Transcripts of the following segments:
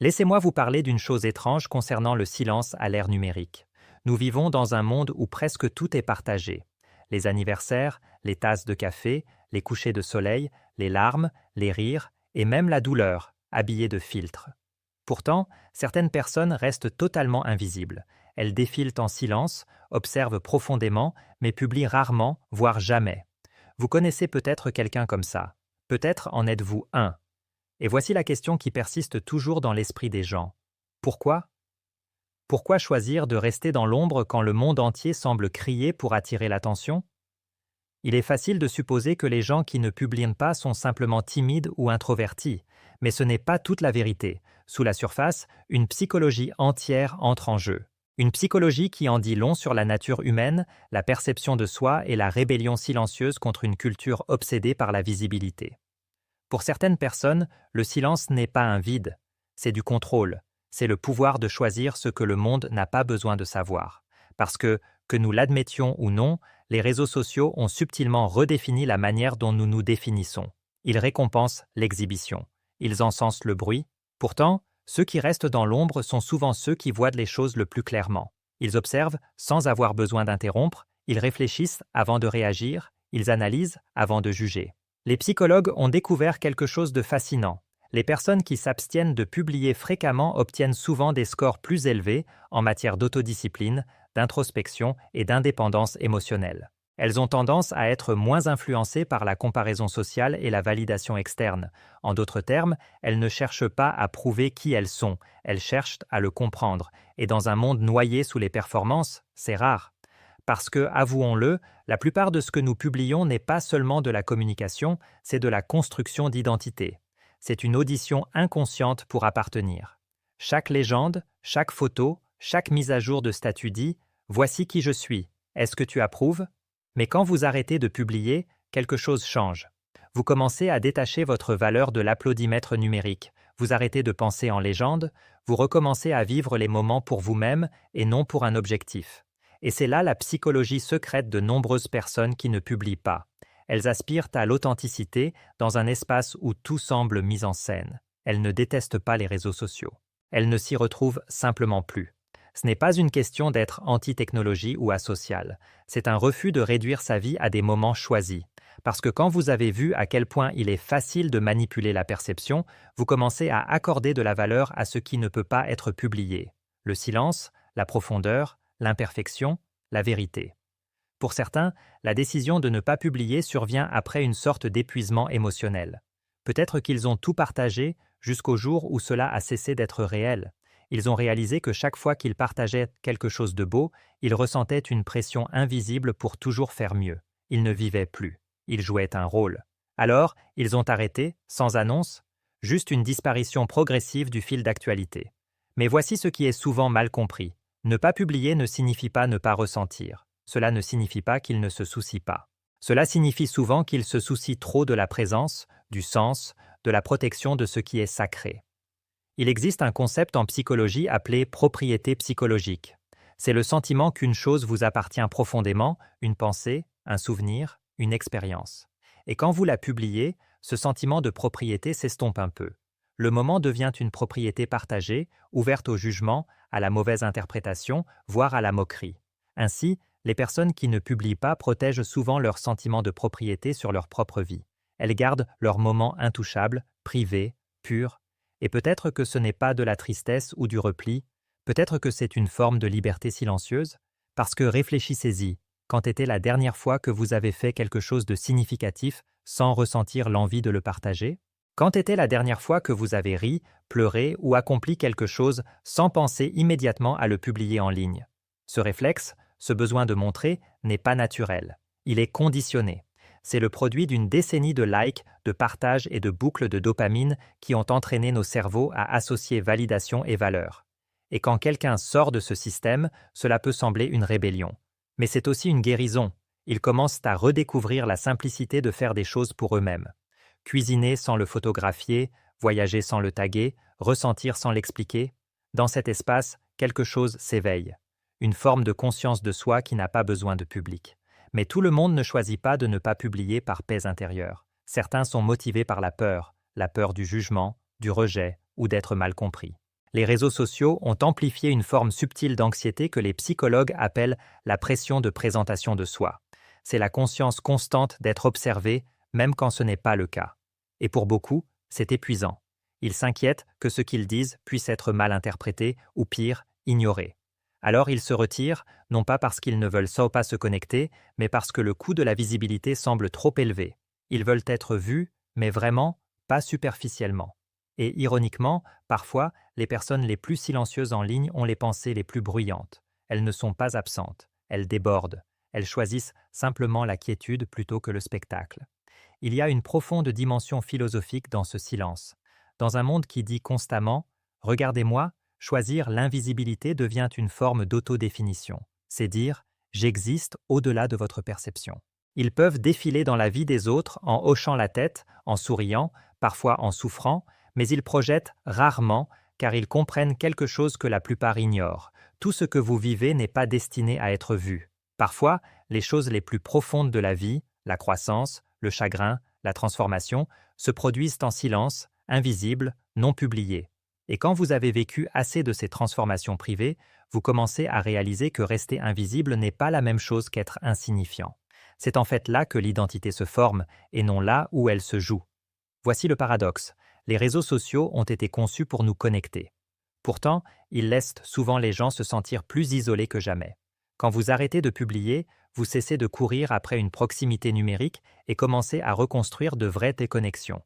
Laissez-moi vous parler d'une chose étrange concernant le silence à l'ère numérique. Nous vivons dans un monde où presque tout est partagé. Les anniversaires, les tasses de café, les couchers de soleil, les larmes, les rires et même la douleur, habillés de filtres. Pourtant, certaines personnes restent totalement invisibles. Elles défilent en silence, observent profondément, mais publient rarement, voire jamais. Vous connaissez peut-être quelqu'un comme ça. Peut-être en êtes-vous un. Et voici la question qui persiste toujours dans l'esprit des gens. Pourquoi? Pourquoi choisir de rester dans l'ombre quand le monde entier semble crier pour attirer l'attention? Il est facile de supposer que les gens qui ne publient pas sont simplement timides ou introvertis, mais ce n'est pas toute la vérité. Sous la surface, une psychologie entière entre en jeu. Une psychologie qui en dit long sur la nature humaine, la perception de soi et la rébellion silencieuse contre une culture obsédée par la visibilité. Pour certaines personnes, le silence n'est pas un vide, c'est du contrôle, c'est le pouvoir de choisir ce que le monde n'a pas besoin de savoir. Parce que nous l'admettions ou non, les réseaux sociaux ont subtilement redéfini la manière dont nous nous définissons. Ils récompensent l'exhibition, ils encensent le bruit. Pourtant, ceux qui restent dans l'ombre sont souvent ceux qui voient les choses le plus clairement. Ils observent sans avoir besoin d'interrompre, ils réfléchissent avant de réagir, ils analysent avant de juger. Les psychologues ont découvert quelque chose de fascinant. Les personnes qui s'abstiennent de publier fréquemment obtiennent souvent des scores plus élevés en matière d'autodiscipline, d'introspection et d'indépendance émotionnelle. Elles ont tendance à être moins influencées par la comparaison sociale et la validation externe. En d'autres termes, elles ne cherchent pas à prouver qui elles sont, elles cherchent à le comprendre. Et dans un monde noyé sous les performances, c'est rare. Parce que, avouons-le, la plupart de ce que nous publions n'est pas seulement de la communication, c'est de la construction d'identité. C'est une audition inconsciente pour appartenir. Chaque légende, chaque photo, chaque mise à jour de statut dit « Voici qui je suis. Est-ce que tu approuves ?» Mais quand vous arrêtez de publier, quelque chose change. Vous commencez à détacher votre valeur de l'applaudimètre numérique. Vous arrêtez de penser en légende, vous recommencez à vivre les moments pour vous-même et non pour un objectif. Et c'est là la psychologie secrète de nombreuses personnes qui ne publient pas. Elles aspirent à l'authenticité dans un espace où tout semble mis en scène. Elles ne détestent pas les réseaux sociaux. Elles ne s'y retrouvent simplement plus. Ce n'est pas une question d'être anti-technologie ou asocial. C'est un refus de réduire sa vie à des moments choisis. Parce que quand vous avez vu à quel point il est facile de manipuler la perception, vous commencez à accorder de la valeur à ce qui ne peut pas être publié. Le silence, la profondeur, l'imperfection, la vérité. Pour certains, la décision de ne pas publier survient après une sorte d'épuisement émotionnel. Peut-être qu'ils ont tout partagé jusqu'au jour où cela a cessé d'être réel. Ils ont réalisé que chaque fois qu'ils partageaient quelque chose de beau, ils ressentaient une pression invisible pour toujours faire mieux. Ils ne vivaient plus. Ils jouaient un rôle. Alors, ils ont arrêté, sans annonce, juste une disparition progressive du fil d'actualité. Mais voici ce qui est souvent mal compris. Ne pas publier ne signifie pas ne pas ressentir. Cela ne signifie pas qu'ils ne se soucient pas. Cela signifie souvent qu'ils se soucient trop de la présence, du sens, de la protection de ce qui est sacré. Il existe un concept en psychologie appelé propriété psychologique. C'est le sentiment qu'une chose vous appartient profondément, une pensée, un souvenir, une expérience. Et quand vous la publiez, ce sentiment de propriété s'estompe un peu. Le moment devient une propriété partagée, ouverte au jugement, à la mauvaise interprétation, voire à la moquerie. Ainsi, les personnes qui ne publient pas protègent souvent leur sentiment de propriété sur leur propre vie. Elles gardent leurs moments intouchables, privés, purs. Et peut-être que ce n'est pas de la tristesse ou du repli, peut-être que c'est une forme de liberté silencieuse, parce que réfléchissez-y, quand était la dernière fois que vous avez fait quelque chose de significatif sans ressentir l'envie de le partager? Quand était la dernière fois que vous avez ri, pleuré ou accompli quelque chose sans penser immédiatement à le publier en ligne? Ce réflexe, ce besoin de montrer, n'est pas naturel. Il est conditionné. C'est le produit d'une décennie de likes, de partages et de boucles de dopamine qui ont entraîné nos cerveaux à associer validation et valeur. Et quand quelqu'un sort de ce système, cela peut sembler une rébellion. Mais c'est aussi une guérison. Ils commencent à redécouvrir la simplicité de faire des choses pour eux-mêmes. Cuisiner sans le photographier, voyager sans le taguer, ressentir sans l'expliquer. Dans cet espace, quelque chose s'éveille. Une forme de conscience de soi qui n'a pas besoin de public. Mais tout le monde ne choisit pas de ne pas publier par paix intérieure. Certains sont motivés par la peur du jugement, du rejet ou d'être mal compris. Les réseaux sociaux ont amplifié une forme subtile d'anxiété que les psychologues appellent la pression de présentation de soi. C'est la conscience constante d'être observé, même quand ce n'est pas le cas. Et pour beaucoup, c'est épuisant. Ils s'inquiètent que ce qu'ils disent puisse être mal interprété ou pire, ignoré. Alors ils se retirent, non pas parce qu'ils ne veulent pas se connecter, mais parce que le coût de la visibilité semble trop élevé. Ils veulent être vus, mais vraiment, pas superficiellement. Et ironiquement, parfois, les personnes les plus silencieuses en ligne ont les pensées les plus bruyantes. Elles ne sont pas absentes, elles débordent. Elles choisissent simplement la quiétude plutôt que le spectacle. Il y a une profonde dimension philosophique dans ce silence. Dans un monde qui dit constamment « Regardez-moi », choisir l'invisibilité devient une forme d'autodéfinition. C'est dire « J'existe au-delà de votre perception ». Ils peuvent défiler dans la vie des autres en hochant la tête, en souriant, parfois en souffrant, mais ils projettent rarement car ils comprennent quelque chose que la plupart ignorent. Tout ce que vous vivez n'est pas destiné à être vu. Parfois, les choses les plus profondes de la vie, la croissance, le chagrin, la transformation, se produisent en silence, invisibles, non publiées. Et quand vous avez vécu assez de ces transformations privées, vous commencez à réaliser que rester invisible n'est pas la même chose qu'être insignifiant. C'est en fait là que l'identité se forme, et non là où elle se joue. Voici le paradoxe. Les réseaux sociaux ont été conçus pour nous connecter. Pourtant, ils laissent souvent les gens se sentir plus isolés que jamais. Quand vous arrêtez de publier, vous cessez de courir après une proximité numérique et commencez à reconstruire de vraies déconnexions.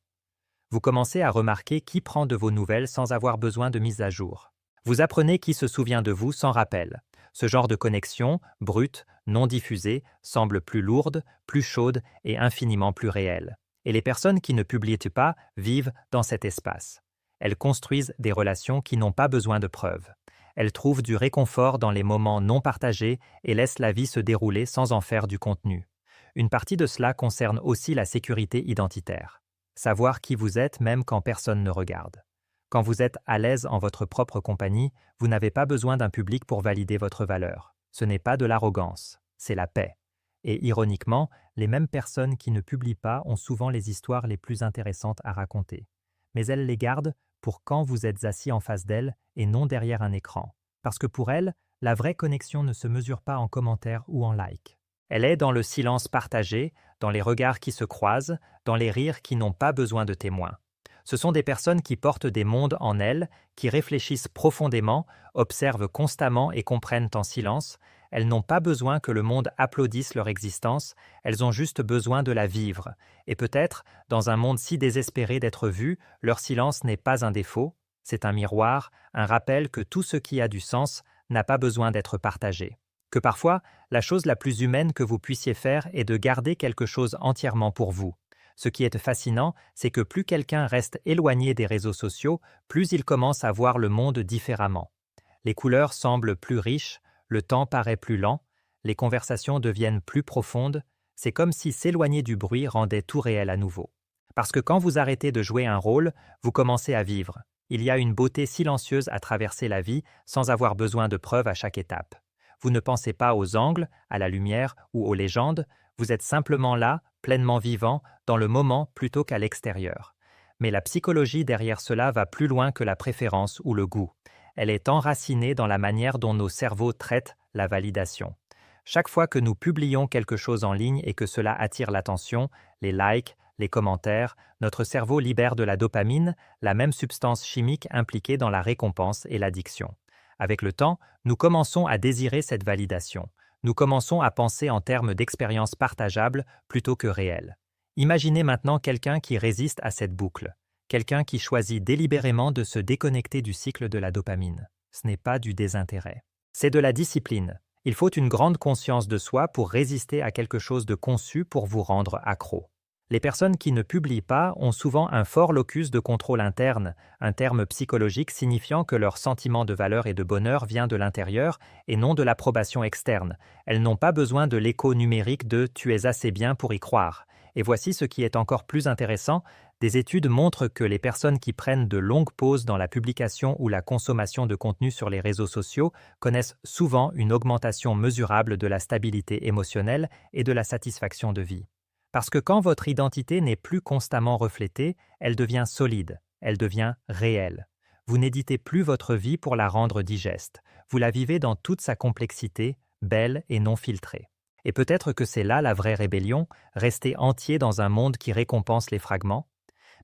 Vous commencez à remarquer qui prend de vos nouvelles sans avoir besoin de mise à jour. Vous apprenez qui se souvient de vous sans rappel. Ce genre de connexion, brute, non diffusée, semble plus lourde, plus chaude et infiniment plus réelle. Et les personnes qui ne publient pas vivent dans cet espace. Elles construisent des relations qui n'ont pas besoin de preuves. Elles trouvent du réconfort dans les moments non partagés et laissent la vie se dérouler sans en faire du contenu. Une partie de cela concerne aussi la sécurité identitaire. Savoir qui vous êtes même quand personne ne regarde. Quand vous êtes à l'aise en votre propre compagnie, vous n'avez pas besoin d'un public pour valider votre valeur. Ce n'est pas de l'arrogance, c'est la paix. Et ironiquement, les mêmes personnes qui ne publient pas ont souvent les histoires les plus intéressantes à raconter. Mais elles les gardent pour quand vous êtes assis en face d'elles et non derrière un écran. Parce que pour elles, la vraie connexion ne se mesure pas en commentaires ou en likes. Elle est dans le silence partagé, dans les regards qui se croisent, dans les rires qui n'ont pas besoin de témoins. Ce sont des personnes qui portent des mondes en elles, qui réfléchissent profondément, observent constamment et comprennent en silence. Elles n'ont pas besoin que le monde applaudisse leur existence, elles ont juste besoin de la vivre. Et peut-être, dans un monde si désespéré d'être vu, leur silence n'est pas un défaut, c'est un miroir, un rappel que tout ce qui a du sens n'a pas besoin d'être partagé. Que parfois, la chose la plus humaine que vous puissiez faire est de garder quelque chose entièrement pour vous. Ce qui est fascinant, c'est que plus quelqu'un reste éloigné des réseaux sociaux, plus il commence à voir le monde différemment. Les couleurs semblent plus riches, le temps paraît plus lent, les conversations deviennent plus profondes, c'est comme si s'éloigner du bruit rendait tout réel à nouveau. Parce que quand vous arrêtez de jouer un rôle, vous commencez à vivre. Il y a une beauté silencieuse à traverser la vie sans avoir besoin de preuves à chaque étape. Vous ne pensez pas aux angles, à la lumière ou aux légendes, vous êtes simplement là, pleinement vivant, dans le moment plutôt qu'à l'extérieur. Mais la psychologie derrière cela va plus loin que la préférence ou le goût. Elle est enracinée dans la manière dont nos cerveaux traitent la validation. Chaque fois que nous publions quelque chose en ligne et que cela attire l'attention, les likes, les commentaires, notre cerveau libère de la dopamine, la même substance chimique impliquée dans la récompense et l'addiction. Avec le temps, nous commençons à désirer cette validation. Nous commençons à penser en termes d'expériences partageables plutôt que réelles. Imaginez maintenant quelqu'un qui résiste à cette boucle. Quelqu'un qui choisit délibérément de se déconnecter du cycle de la dopamine. Ce n'est pas du désintérêt. C'est de la discipline. Il faut une grande conscience de soi pour résister à quelque chose de conçu pour vous rendre accro. Les personnes qui ne publient pas ont souvent un fort locus de contrôle interne, un terme psychologique signifiant que leur sentiment de valeur et de bonheur vient de l'intérieur et non de l'approbation externe. Elles n'ont pas besoin de l'écho numérique de « tu es assez bien pour y croire ». Et voici ce qui est encore plus intéressant, des études montrent que les personnes qui prennent de longues pauses dans la publication ou la consommation de contenu sur les réseaux sociaux connaissent souvent une augmentation mesurable de la stabilité émotionnelle et de la satisfaction de vie. Parce que quand votre identité n'est plus constamment reflétée, elle devient solide, elle devient réelle. Vous n'éditez plus votre vie pour la rendre digeste. Vous la vivez dans toute sa complexité, belle et non filtrée. Et peut-être que c'est là la vraie rébellion, rester entier dans un monde qui récompense les fragments.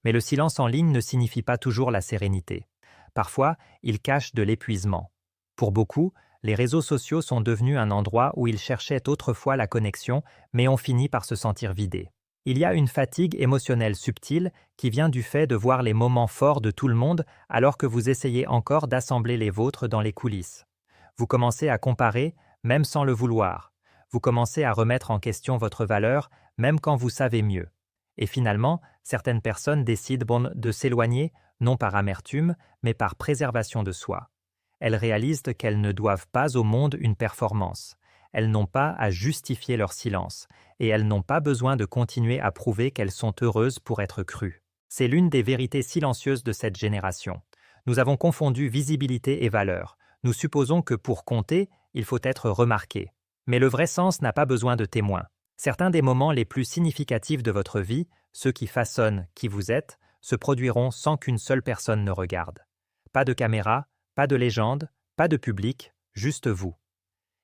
Mais le silence en ligne ne signifie pas toujours la sérénité. Parfois, il cache de l'épuisement. Pour beaucoup, les réseaux sociaux sont devenus un endroit où ils cherchaient autrefois la connexion, mais ont fini par se sentir vidés. Il y a une fatigue émotionnelle subtile qui vient du fait de voir les moments forts de tout le monde alors que vous essayez encore d'assembler les vôtres dans les coulisses. Vous commencez à comparer, même sans le vouloir. Vous commencez à remettre en question votre valeur, même quand vous savez mieux. Et finalement, certaines personnes décident de s'éloigner, non par amertume, mais par préservation de soi. Elles réalisent qu'elles ne doivent pas au monde une performance. Elles n'ont pas à justifier leur silence, et elles n'ont pas besoin de continuer à prouver qu'elles sont heureuses pour être crues. C'est l'une des vérités silencieuses de cette génération. Nous avons confondu visibilité et valeur. Nous supposons que pour compter, il faut être remarqué. Mais le vrai sens n'a pas besoin de témoins. Certains des moments les plus significatifs de votre vie, ceux qui façonnent qui vous êtes, se produiront sans qu'une seule personne ne regarde. Pas de caméra, pas de légende, pas de public, juste vous.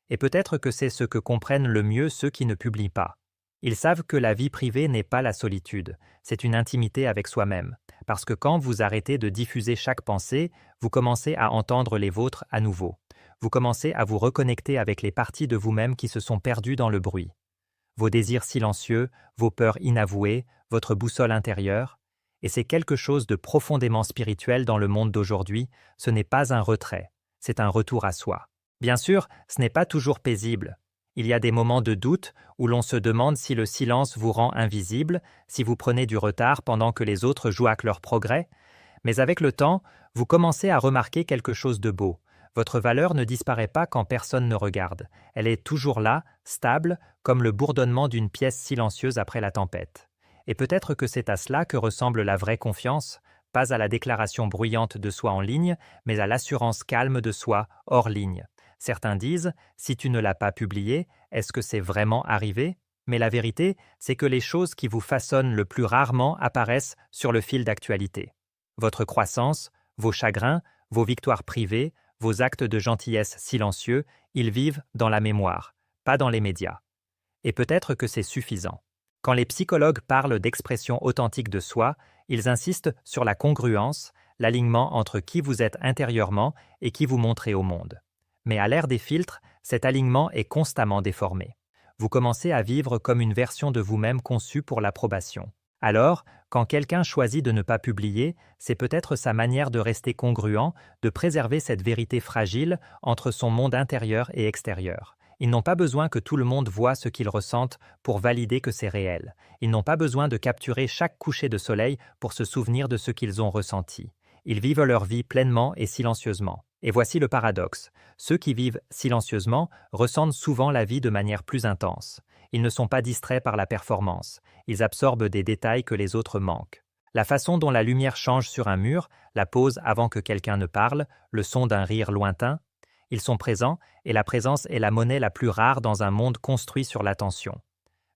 Et peut-être que c'est ce que comprennent le mieux ceux qui ne publient pas. Ils savent que la vie privée n'est pas la solitude, c'est une intimité avec soi-même, parce que quand vous arrêtez de diffuser chaque pensée, vous commencez à entendre les vôtres à nouveau. Vous commencez à vous reconnecter avec les parties de vous-même qui se sont perdues dans le bruit. Vos désirs silencieux, vos peurs inavouées, votre boussole intérieure. Et c'est quelque chose de profondément spirituel dans le monde d'aujourd'hui, ce n'est pas un retrait, c'est un retour à soi. Bien sûr, ce n'est pas toujours paisible. Il y a des moments de doute où l'on se demande si le silence vous rend invisible, si vous prenez du retard pendant que les autres jouent avec leur progrès. Mais avec le temps, vous commencez à remarquer quelque chose de beau. Votre valeur ne disparaît pas quand personne ne regarde. Elle est toujours là, stable, comme le bourdonnement d'une pièce silencieuse après la tempête. Et peut-être que c'est à cela que ressemble la vraie confiance, pas à la déclaration bruyante de soi en ligne, mais à l'assurance calme de soi hors ligne. Certains disent, si tu ne l'as pas publié, est-ce que c'est vraiment arrivé? Mais la vérité, c'est que les choses qui vous façonnent le plus rarement apparaissent sur le fil d'actualité. Votre croissance, vos chagrins, vos victoires privées, vos actes de gentillesse silencieux, ils vivent dans la mémoire, pas dans les médias. Et peut-être que c'est suffisant. Quand les psychologues parlent d'expression authentique de soi, ils insistent sur la congruence, l'alignement entre qui vous êtes intérieurement et qui vous montrez au monde. Mais à l'ère des filtres, cet alignement est constamment déformé. Vous commencez à vivre comme une version de vous-même conçue pour l'approbation. Alors, quand quelqu'un choisit de ne pas publier, c'est peut-être sa manière de rester congruent, de préserver cette vérité fragile entre son monde intérieur et extérieur. Ils n'ont pas besoin que tout le monde voie ce qu'ils ressentent pour valider que c'est réel. Ils n'ont pas besoin de capturer chaque coucher de soleil pour se souvenir de ce qu'ils ont ressenti. Ils vivent leur vie pleinement et silencieusement. Et voici le paradoxe. Ceux qui vivent silencieusement ressentent souvent la vie de manière plus intense. Ils ne sont pas distraits par la performance. Ils absorbent des détails que les autres manquent. La façon dont la lumière change sur un mur, la pause avant que quelqu'un ne parle, le son d'un rire lointain, ils sont présents et la présence est la monnaie la plus rare dans un monde construit sur l'attention.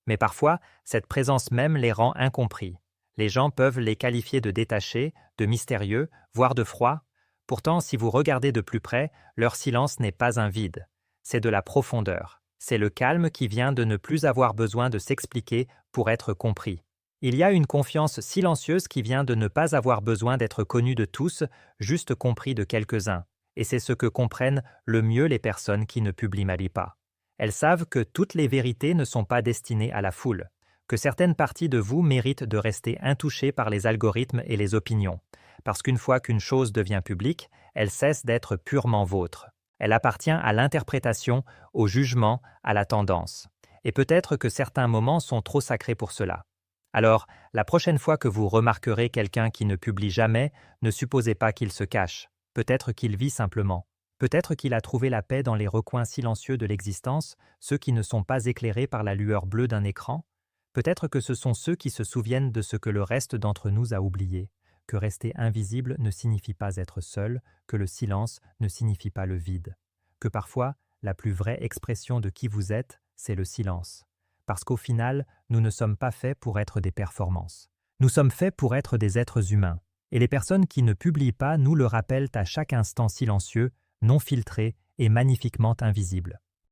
Mais parfois, cette présence même les rend incompris. Les gens peuvent les qualifier de détachés, de mystérieux, voire de froids. Pourtant, si vous regardez de plus près, leur silence n'est pas un vide. C'est de la profondeur. C'est le calme qui vient de ne plus avoir besoin de s'expliquer pour être compris. Il y a une confiance silencieuse qui vient de ne pas avoir besoin d'être connu de tous, juste compris de quelques-uns. Et c'est ce que comprennent le mieux les personnes qui ne publient pas. Elles savent que toutes les vérités ne sont pas destinées à la foule, que certaines parties de vous méritent de rester intouchées par les algorithmes et les opinions, parce qu'une fois qu'une chose devient publique, elle cesse d'être purement vôtre. Elle appartient à l'interprétation, au jugement, à la tendance. Et peut-être que certains moments sont trop sacrés pour cela. Alors, la prochaine fois que vous remarquerez quelqu'un qui ne publie jamais, ne supposez pas qu'il se cache. Peut-être qu'il vit simplement. Peut-être qu'il a trouvé la paix dans les recoins silencieux de l'existence, ceux qui ne sont pas éclairés par la lueur bleue d'un écran. Peut-être que ce sont ceux qui se souviennent de ce que le reste d'entre nous a oublié, que rester invisible ne signifie pas être seul, que le silence ne signifie pas le vide, que parfois, la plus vraie expression de qui vous êtes, c'est le silence. Parce qu'au final, nous ne sommes pas faits pour être des performances. Nous sommes faits pour être des êtres humains. Et les personnes qui ne publient pas nous le rappellent à chaque instant silencieux, non filtré et magnifiquement invisible.